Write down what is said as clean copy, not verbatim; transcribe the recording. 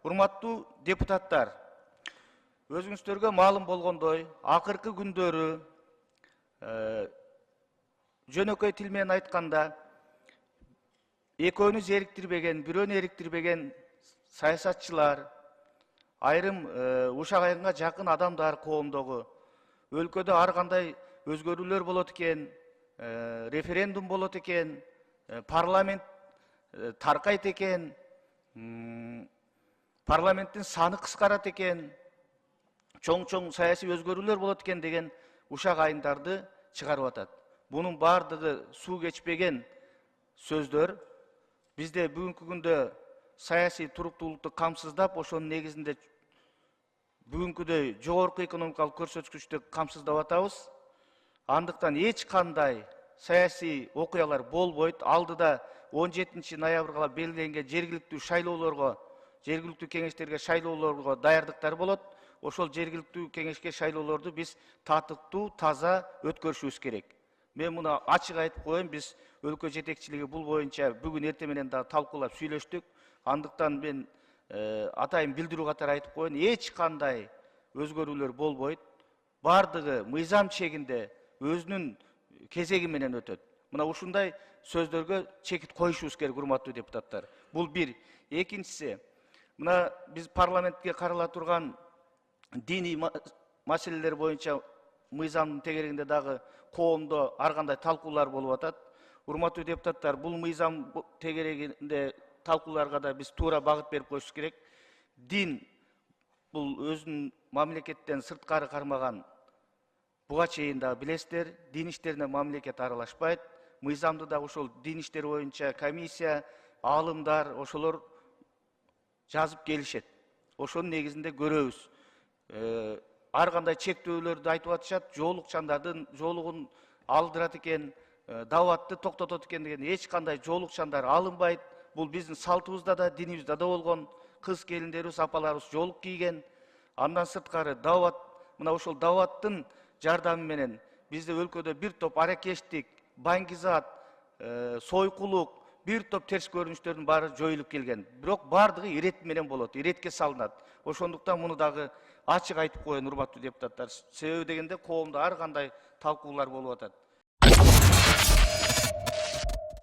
Урматтуу депутаттар, өзүңүздөргө маалым болгондой, акыркы күндөрү жөнөкөй тил менен айтканда, экөөнү зериктирбеген, бирөөнү эриктирбеген саясатчылар, айрым ушак айылга жакын адамдар коомдогу өлкөдө ар кандай өзгөрүүлөр болот экен, референдум болот экен, парламент таркайт экен, парламенттин саны кыскарат экен, чоң саясий өзгөрүүлөр болот экен деген ушак айымдарды чыгарып атат. Бунун бардыгы суу кечпеген сөздөр. Бизде бүгүнкү күндө саясий туруктуулукту камсыздап, ошонун негизинде бүгүнкүдөй жогорку экономикалык көрсөткүчтү камсыздап атабыз. Андыктан эч кандай саясий окуялар болбойт. Алдыда 17 ноябрга белгиленген жергиликтүү шайлоолорго, жергиликтүү кеңештерге шайлоолорго даярдыктар болот. Ошол жергиликтүү кеңешке шайлоолорду биз татыктуу, таза өткөрүшүбүз керек. Мен муну ачык айтып коеюн, биз өлкө жетекчилиги бул боюнча бүгүн эртең менен да талкуулап сүйлөштүк. Андыктан мен атайын билдирүү катары айтып коеюн, эч кандай өзгөрүүлөр болбойт. Бардыгы мыйзам чегинде өзүнүн кезеги менен өтөт. Мына ушундай сөздөргө чекит коюшубуз керек, урматтуу депутаттар. Бул бир. Экинчиси, мына биз парламентке карала турган диний маселелер боюнча мыйзамдын тегерегинде дагы коомдо ар кандай талкуулар болуп атат. Урматтуу депутаттар, бул мыйзам тегерегинде талкууларга да биз туура багыт берип коюшубуз керек. Дин бул өзүнүн мамлекеттен сырткары кармаган. Буга чейин да билесиздер, дин иштерине мамлекет аралашпайт. Мыйзамды да ошол дин иштери боюнча комиссия, аалымдар, ошолор жазып келишет. Ошонун негизинде көрөбүз. Ар кандай чектөөлөрдү айтып атышат, жоолукчандардын жоолугун алдырат экен, даватты токтотот экен деген эч кандай жоолукчандар алынбайт. Бул биздин салтыбызда да, динибизде да болгон. Кыз келиндерибиз, апаларыбыз жоолук кийген. Андан сырткары дават, мына ошол даваттын жардамы менен бизде өлкөдө бир топ аракештик, баңгизат, сойкулук, бир топ терс көрүнүштөрдүн баары жоюлуп келген. Бирок бардыгы ирет менен болот, иретке салынат. Ошондуктан муну дагы ачык айтып коеюн, урматтуу депутаттар. Себеби дегенде коомдо ар кандай талкуулар болуп атат.